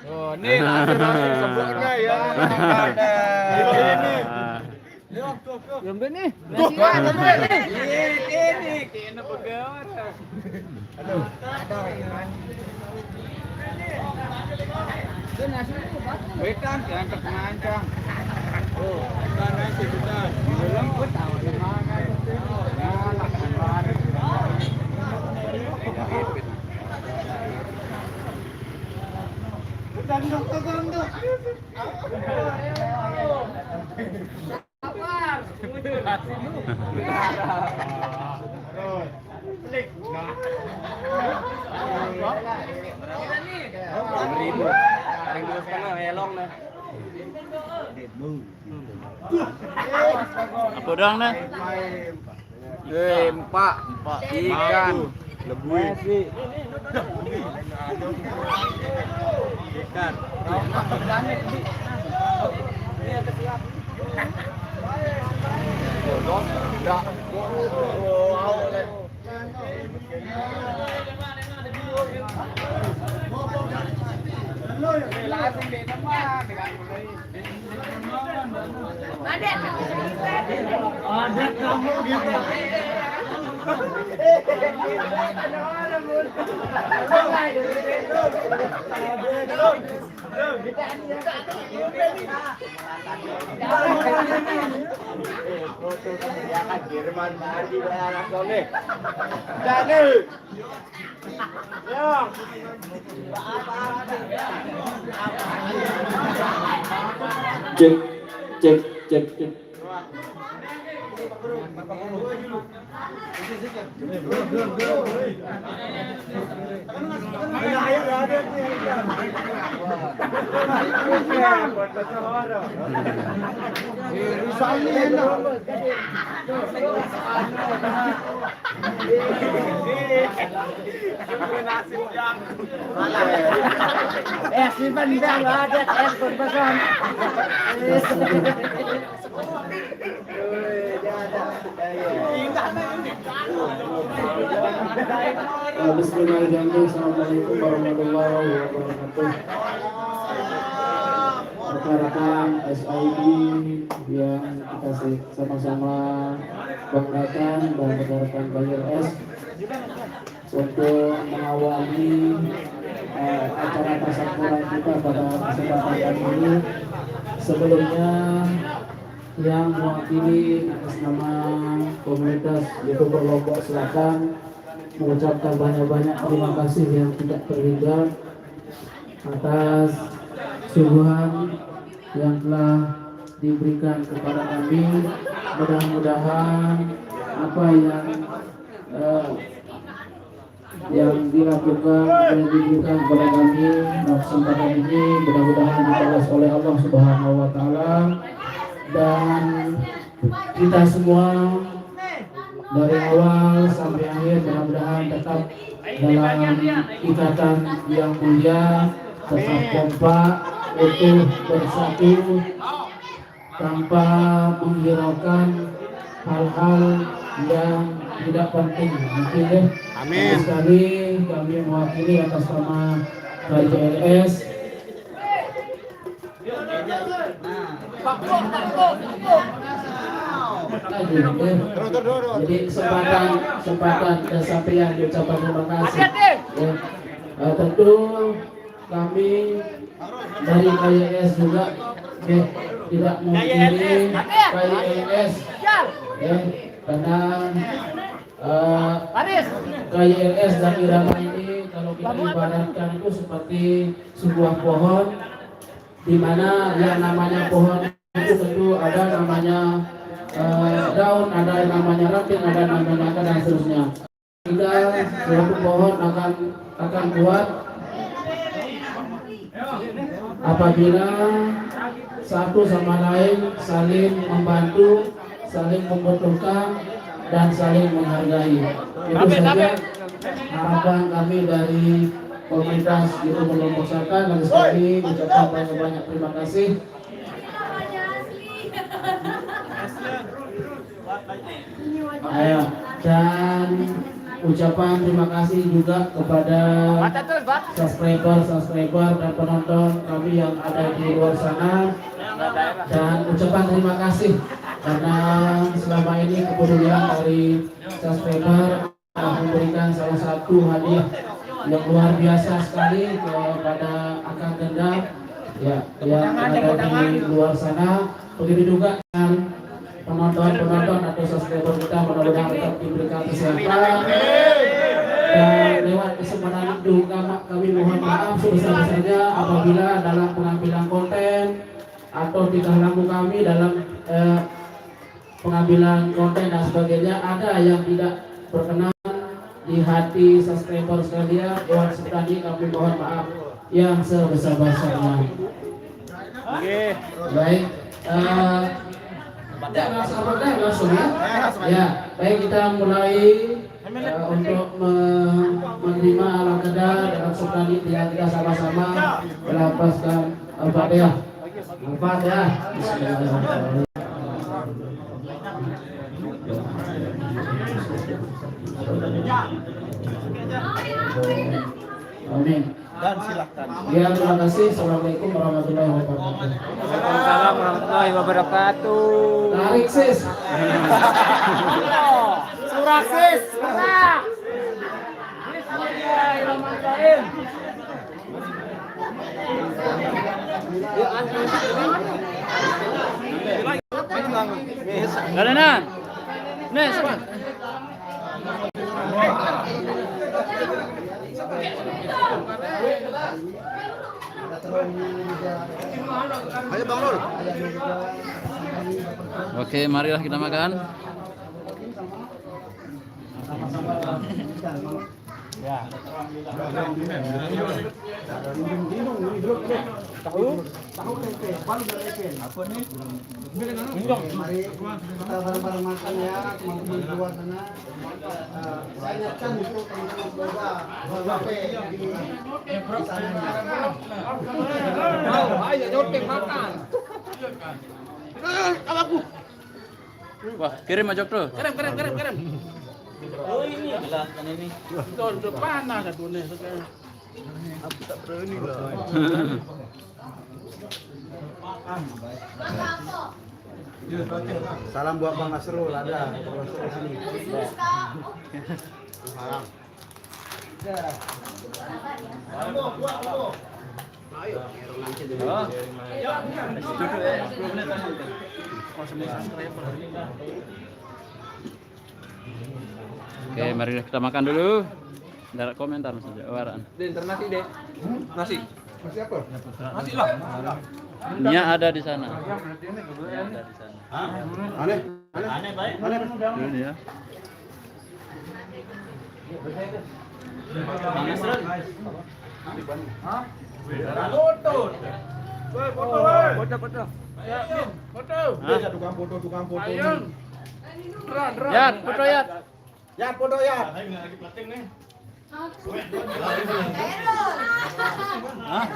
Oh, ini sebutnya ya. Ini. Nih. Ini kena pegawai. Aduh. Wetan diangkat mancang. Oh, sana sih kita. Belum pun tahu di mana. Apa doang nih? Empat ikan lebih ikan ada kamu gitu. Cek, cek, cek, cek. Simpan dah ada pesan. Bismillahirrahmanirrahim. Assalamualaikum warahmatullahi wabarakatuh. Rekan-rekan SID yang kita sama-sama banggakan dan rekan-rekan KYS untuk mengawali acara tasyakuran kita pada kesempatan kali ini. Sebelumnya yang mewakili atas nama komunitas YouTuber Lombok Selatan mengucapkan banyak-banyak terima kasih yang tidak terhingga atas suguhan yang telah diberikan kepada kami. Mudah-mudahan apa yang dilakukan dan diberikan kepada kami dalam kesempatan ini mudah-mudahan dibalas oleh Allah Subhanahu wa taala, dan kita semua dari awal sampai akhir mudah-mudahan tetap dalam ikatan yang mulia, tetap kompak, utuh, bersatu tanpa menghiraukan hal-hal yang tidak penting. Mungkin ya. Amin. Sekali kami mewakili atas nama KJLS jadi kesempatan dan sampean diucapkan terima kasih ya. Tentu kami dari KYS juga tidak memungkiri KYS ya, karena KYS dan irama ini kalau kita ibaratkan itu seperti sebuah pohon, di mana yang namanya pohon itu tentu ada namanya daun, ada namanya ranting, ada namanya akar dan seterusnya. Hingga suatu pohon akan kuat apabila satu sama lain saling membantu, saling membutuhkan, dan saling menghargai. Itu saja harapan kami dari komunitas YouTuber Lombok Selatan. Lagi sekali ucapkan banyak-banyak terima kasih. Ayo, dan ucapan terima kasih juga kepada subscriber dan penonton kami yang ada di luar sana, dan ucapan terima kasih karena selama ini kepedulian dari subscriber memberikan salah satu hadiah yang luar biasa sekali kepada Akang Gendang ya yang ada di luar sana. Begitu juga dengan penonton atau subscriber kita, mudah-mudahan tetap diberikan kesehatan. Dan lewat kesempatan itu kami mohon maaf sebesar-besarnya apabila dalam pengambilan konten atau tingkah laku kami dalam pengambilan konten dan sebagainya ada yang tidak berkenan di hati subscriber sekalian. Lewat kesempatan ini kami mohon maaf yang sebesar-besarnya. Baik. Langsung ya. Ya, baik, kita mulai untuk menerima Al-Qadar dalam sekali yang kita sama-sama melafazkan Al-Fatihah. Al-Fatihah. Bismillahirrahmanirrahim. Amin. Dan silakan. Ya, terima kasih. Assalamualaikum warahmatullahi wabarakatuh. Waalaikumsalam warahmatullahi wabarakatuh. Tarik sis. Surah sis. Surah. Bismillahirrahmanirrahim. Galanan. Nih, Sobat. Ayo Bang Lul. Oke, marilah kita makan. Mari kita bareng-bareng makan ya, teman-teman di luar sana. Saya ingatkan untuk teman-teman semoga di sana. Ayo jotek makan. Wah, kirim aja tuh. Kirim. Oh ini. Jelaskan ini. Tuh panas satu nih sekarang. Aku tak berani lah. Salam buat Bang Nasrul, ada Bang Nasrul di sini. Salam. Ayo, nanti dulu. Oke, mari kita makan dulu. Darat komentar saja. Waran. Nasi deh. Nasi. Nasi apa? Nasi lah. Nya ada di sana. Ada di sana. Aneh baik. Aneh. Ini ya. Tukang foto. Ya, foto ya. Ya, foto ya. Hah?